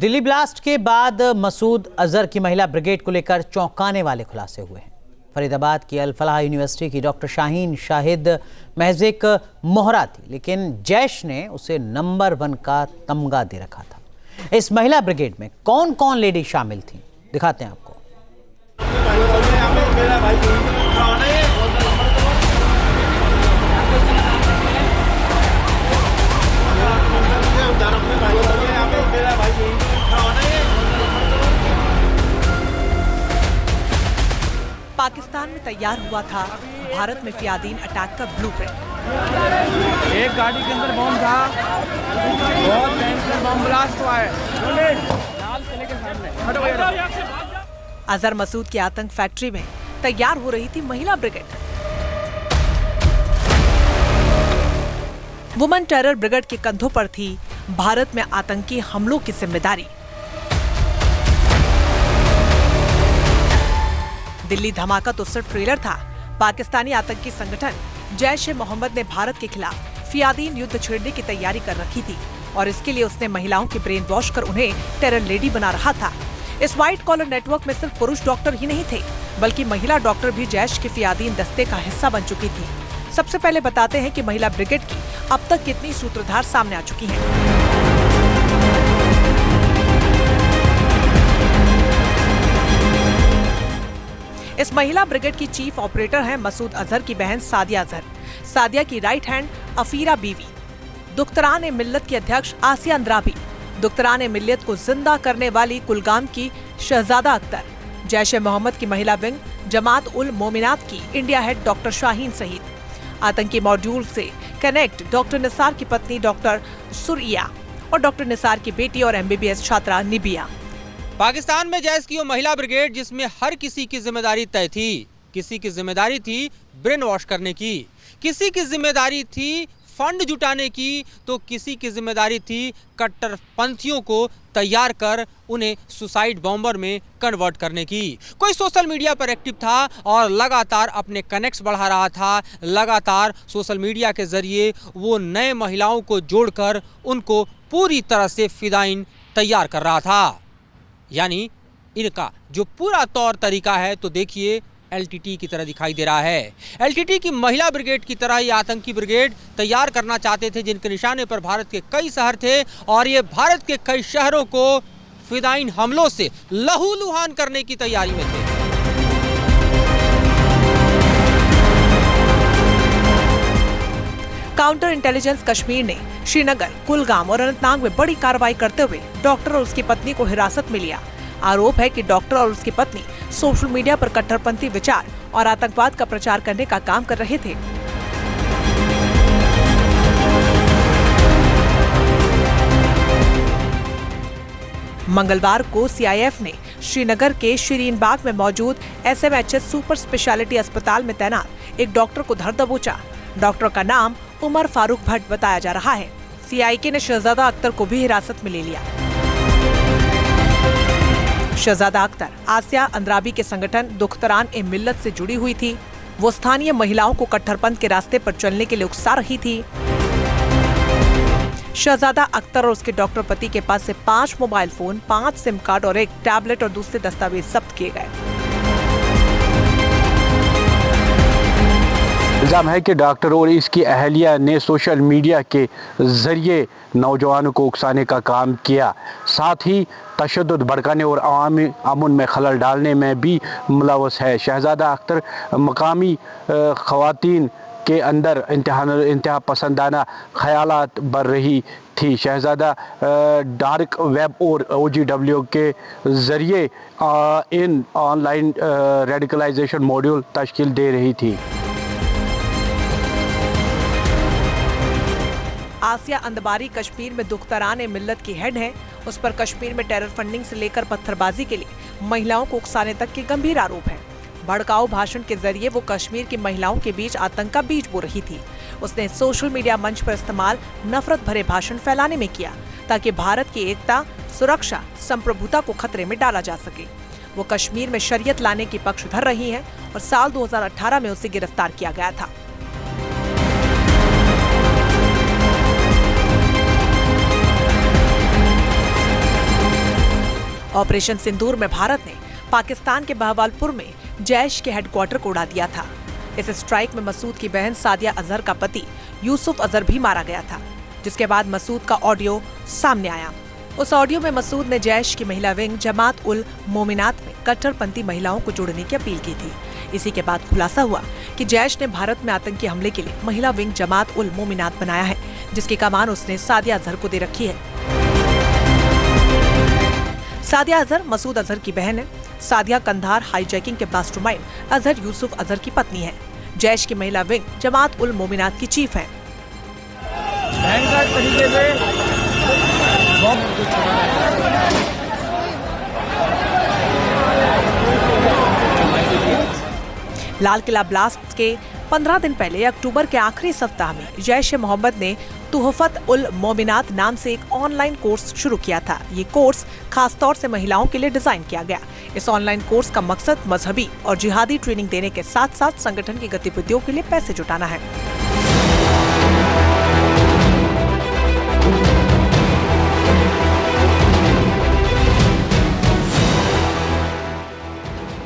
Delhi blast के बाद मसूद अजहर की महिला ब्रिगेड को लेकर चौंकाने वाले खुलासे हुए हैं। फरीदाबाद की अल फलाह यूनिवर्सिटी की डॉक्टर शाहीन शाहिद महज एक मोहरा थी, लेकिन जैश ने उसे नंबर 1 का तमगा दे रखा था। इस महिला ब्रिगेड में कौन कौन लेडी शामिल थी, दिखाते हैं आपको। पाकिस्तान में तैयार हुआ था भारत में फियादीन अटैक का ब्लूप्रिंट। एक गाड़ी के अंदर बम था, बहुत भयंकर बम ब्लास्ट हुआ है। लाल किले के सामने अजहर मसूद की आतंक फैक्ट्री में तैयार हो रही थी महिला ब्रिगेड। वुमेन टेरर ब्रिगेड के कंधों पर थी भारत में आतंकी हमलों की जिम्मेदारी। दिल्ली धमाका तो सिर्फ ट्रेलर था। पाकिस्तानी आतंकी संगठन जैश-ए-मोहम्मद ने भारत के खिलाफ फियादीन युद्ध छेड़ने की तैयारी कर रखी थी और इसके लिए उसने महिलाओं की ब्रेन वॉश कर उन्हें टेरर लेडी बना रहा था। इस व्हाइट कॉलर नेटवर्क में सिर्फ पुरुष डॉक्टर ही नहीं थे, बल्कि महिला डॉक्टर भी जैश के फियादीन दस्ते का हिस्सा बन चुकी थी। सबसे पहले बताते हैं कि महिला ब्रिगेड की अब तक कितनी सूत्रधार सामने आ चुकी हैं। इस महिला ब्रिगेड की चीफ ऑपरेटर हैं मसूद अजहर की बहन सादिया अजहर, सादिया की राइट हैंड अफीरा बीवी, दुख्तरान ए मिल्लत की अध्यक्ष आसिया अंद्राबी, दुख्तरान ए मिल्लत को जिंदा करने वाली कुलगाम की शहजादा अख्तर, जैश-ए-मोहम्मद की महिला विंग जमात उल मोमिनात की इंडिया हेड डॉक्टर शाहीन सहित आतंकी मॉड्यूल से कनेक्ट डॉक्टर निसार की पत्नी डॉक्टर सुरिया और डॉक्टर निसार की बेटी और MBBS छात्रा निबिया। पाकिस्तान में जैश की वो महिला ब्रिगेड जिसमें हर किसी की जिम्मेदारी तय थी। किसी की जिम्मेदारी थी ब्रेन वॉश करने की, किसी की जिम्मेदारी थी फंड जुटाने की, तो किसी की जिम्मेदारी थी कट्टरपंथियों को तैयार कर उन्हें सुसाइड बॉम्बर में कन्वर्ट करने की। कोई सोशल मीडिया पर एक्टिव था और लगातार अपने कनेक्ट्स बढ़ा रहा था। लगातार सोशल मीडिया के जरिए वो नए महिलाओं को जोड़कर उनको पूरी तरह से फिदाइन तैयार कर रहा था। यानी इनका जो पूरा तौर तरीका है तो देखिए LTT की तरह दिखाई दे रहा है। LTT की महिला ब्रिगेड की तरह ये आतंकी ब्रिगेड तैयार करना चाहते थे, जिनके निशाने पर भारत के कई शहर थे और ये भारत के कई शहरों को फिदाइन हमलों से लहूलुहान करने की तैयारी में थे। काउंटर इंटेलिजेंस कश्मीर ने श्रीनगर, कुलगाम और अनंतनाग में बड़ी कार्रवाई करते हुए डॉक्टर और उसकी पत्नी को हिरासत में लिया। आरोप है कि डॉक्टर और उसकी पत्नी सोशल मीडिया पर कट्टरपंथी विचार और आतंकवाद का प्रचार करने का काम कर रहे थे। मंगलवार को CIF ने श्रीनगर के शीरीन बाग में मौजूद SMHS सुपर स्पेशलिटी अस्पताल में तैनात एक डॉक्टर को धर दबोचा। डॉक्टर का नाम उमर फारूक भट्ट बताया जा रहा है। CIK ने शहजादा अख्तर को भी हिरासत में ले लिया। शहजादा अख्तर आसिया अंद्राबी के संगठन दुख्तरान ए मिल्लत से जुड़ी हुई थी। वो स्थानीय महिलाओं को कट्टरपंथ के रास्ते पर चलने के लिए उकसा रही थी। शहजादा अख्तर और उसके डॉक्टर पति के पास से 5 मोबाइल फोन, 5 सिम कार्ड और 1 टैबलेट और दूसरे दस्तावेज जब्त किए गए। इल्ज़ाम है कि डॉक्टर और इसकी अहलिया ने सोशल मीडिया के ज़रिए नौजवानों को उकसाने का काम किया, साथ ही तशद्दुद भड़काने और अवामी अमन में खलल डालने में भी मुलव्वस है। शहजादा अख्तर मकामी ख़वातीन के अंदर इंतहा पसंदाना ख़यालात बर रही थी। शहजादा डार्क वेब और OGW के ज़रिए इन ऑनलाइन रेडिकलाइजेशन मॉड्यूल तश्कील दे रही थी। आसिया अंदबारी कश्मीर में दुख्तरान ए मिल्लत की हेड है। उस पर कश्मीर में टेरर फंडिंग से लेकर पत्थरबाजी के लिए महिलाओं को उकसाने तक के गंभीर आरोप हैं। भड़काऊ भाषण के जरिए वो कश्मीर की महिलाओं के बीच आतंक का बीज बो रही थी। उसने सोशल मीडिया मंच पर इस्तेमाल नफरत भरे भाषण फैलाने में किया ताकि भारत की एकता, सुरक्षा, संप्रभुता को खतरे में डाला जा सके। वो कश्मीर में शरीयत लाने की पक्षधर रही हैं और साल 2018 में उसे गिरफ्तार किया गया था। ऑपरेशन सिंदूर में भारत ने पाकिस्तान के बहवालपुर में जैश के हेडक्वार्टर को उड़ा दिया था। इस स्ट्राइक में मसूद की बहन सादिया अजहर का पति यूसुफ अजहर भी मारा गया था, जिसके बाद मसूद का ऑडियो सामने आया। उस ऑडियो में मसूद ने जैश की महिला विंग जमात उल मोमिनात में कट्टरपंथी महिलाओं को जोड़ने की अपील की थी। इसी के बाद खुलासा हुआ कि जैश ने भारत में आतंकी हमले के लिए महिला विंग जमात उल मोमिनात बनाया है, जिसकी कमान उसने सादिया अजहर को दे रखी है। सादिया अजहर मसूद अजहर की बहन है। सादिया कंधार हाईजैकिंग के मास्टरमाइंड अजहर यूसुफ अजहर की पत्नी है। जैश की महिला विंग जमात उल मोमिनात की चीफ है। तरीके से लाल किला ब्लास्ट के 15 दिन पहले अक्टूबर के आखिरी सप्ताह में जैश-ए-मोहम्मद ने तुहफत उल मोमिनात नाम से एक ऑनलाइन कोर्स शुरू किया था। ये कोर्स खास तौर से महिलाओं के लिए डिजाइन किया गया। इस ऑनलाइन कोर्स का मकसद मजहबी और जिहादी ट्रेनिंग देने के साथ साथ संगठन की गतिविधियों के लिए पैसे जुटाना है।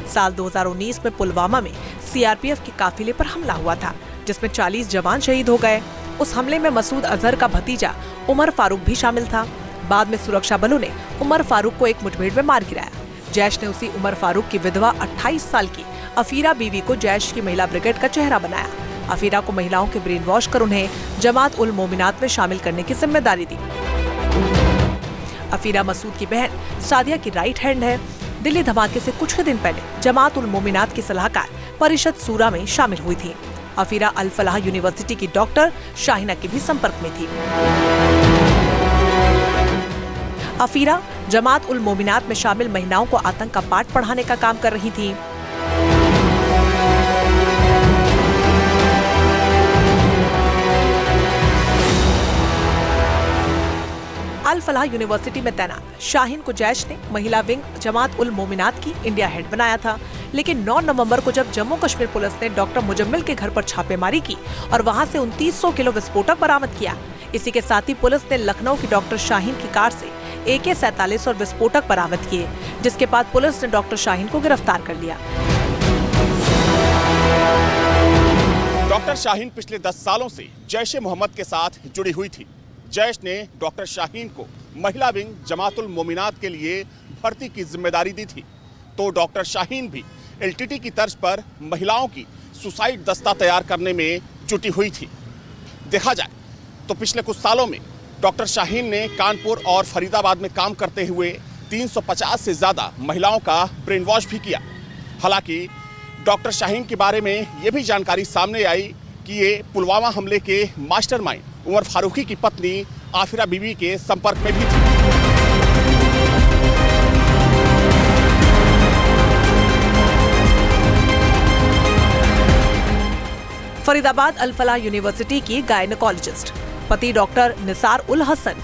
साल 2019 में पुलवामा में सीआरपीएफ के काफिले पर हमला हुआ था, जिसमें 40 जवान शहीद हो गए। उस हमले में मसूद अजहर का भतीजा उमर फारूक भी शामिल था। बाद में सुरक्षा बलों ने उमर फारूक को एक मुठभेड़ में मार गिराया। जैश ने उसी उमर फारूक की विधवा 28 साल की अफीरा बीवी को जैश की महिला ब्रिगेड का चेहरा बनाया। अफीरा को महिलाओं के ब्रेन वॉश कर उन्हें जमात उल मोमिनात में शामिल करने की जिम्मेदारी दी। अफीरा मसूद की बहन सादिया की राइट हैंड है। दिल्ली धमाके से कुछ ही दिन पहले जमात उल मोमिनात की सलाहकार परिषद सूरा में शामिल हुई थी। अफीरा अल फलाह यूनिवर्सिटी की डॉक्टर शाहिना के भी संपर्क में थी। अफीरा जमात उल मोमिनात में शामिल महिलाओं को आतंक का पाठ पढ़ाने का काम कर रही थी। अल फलाह यूनिवर्सिटी में तैनात शाहीन को जैश ने महिला विंग जमात उल मोमिनात की इंडिया हेड बनाया था। लेकिन 9 नवंबर को जब जम्मू कश्मीर पुलिस ने डॉक्टर मुजम्मिल के घर पर छापेमारी की और वहां से 2900 किलो विस्फोटक बरामद किया। इसी के साथ ही पुलिस ने लखनऊ की डॉक्टर शाहीन की कार से AK-47 और विस्फोटक बरामद किए, जिसके बाद पुलिस ने डॉक्टर शाहीन को गिरफ्तार कर लिया। डॉक्टर शाहीन पिछले 10 सालों से जैश-ए-मोहम्मद के साथ जुड़ी हुई थी। जैश ने डॉक्टर शाहीन को महिला विंग जमातुल मोमिनात के लिए भर्ती की जिम्मेदारी दी थी, तो डॉक्टर शाहीन भी LTT की तर्ज पर महिलाओं की सुसाइड दस्ता तैयार करने में जुटी हुई थी। देखा जाए तो पिछले कुछ सालों में डॉक्टर शाहीन ने कानपुर और फरीदाबाद में काम करते हुए 350 से ज़्यादा महिलाओं का ब्रेन वॉश भी किया। हालांकि डॉक्टर शाहीन के बारे में ये भी जानकारी सामने आई कि ये पुलवामा हमले के मास्टरमाइंड उमर फारूकी की पत्नी आफिरा बीवी के संपर्क में भी थी। फरीदाबाद अल फलाह यूनिवर्सिटी की गायनेकोलॉजिस्ट पति डॉक्टर निसार उल हसन,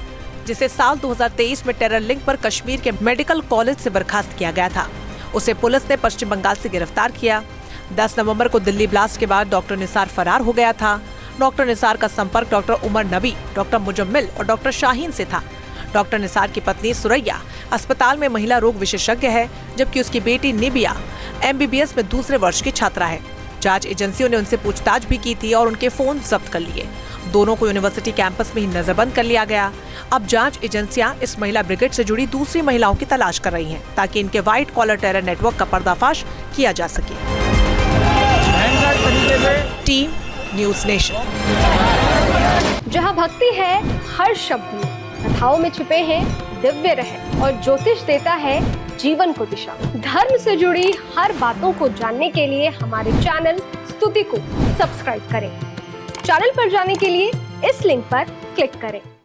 जिसे साल 2023 में टेरर लिंक पर कश्मीर के मेडिकल कॉलेज से बर्खास्त किया गया था, उसे पुलिस ने पश्चिम बंगाल से गिरफ्तार किया। 10 नवंबर को दिल्ली ब्लास्ट के बाद डॉक्टर निसार फरार हो गया था। डॉक्टर निसार का संपर्क डॉक्टर उमर नबी, डॉक्टर मुजम्मिल और डॉक्टर शाहीन से था। डॉक्टर निसार की पत्नी सुरैया अस्पताल में महिला रोग विशेषज्ञ है, जबकि उसकी बेटी निबिया MBBS में दूसरे वर्ष की छात्रा है। जांच एजेंसियों ने उनसे पूछताछ भी की थी और उनके फोन जब्त कर लिए। दोनों को यूनिवर्सिटी कैंपस में ही नजरबंद कर लिया गया। अब जांच एजेंसियां इस महिला ब्रिगेड से जुड़ी दूसरी महिलाओं की तलाश कर रही हैं, ताकि इनके व्हाइट कॉलर टेरर नेटवर्क का पर्दाफाश किया जा सके। Team news nation. जहां भक्ति है हर शब्द में, कथाओं में छुपे हैं दिव्य रहस्य और ज्योतिष देता है जीवन को दिशा। धर्म से जुड़ी हर बातों को जानने के लिए हमारे चैनल स्तुति को सब्सक्राइब करें। चैनल पर जाने के लिए इस लिंक पर क्लिक करें।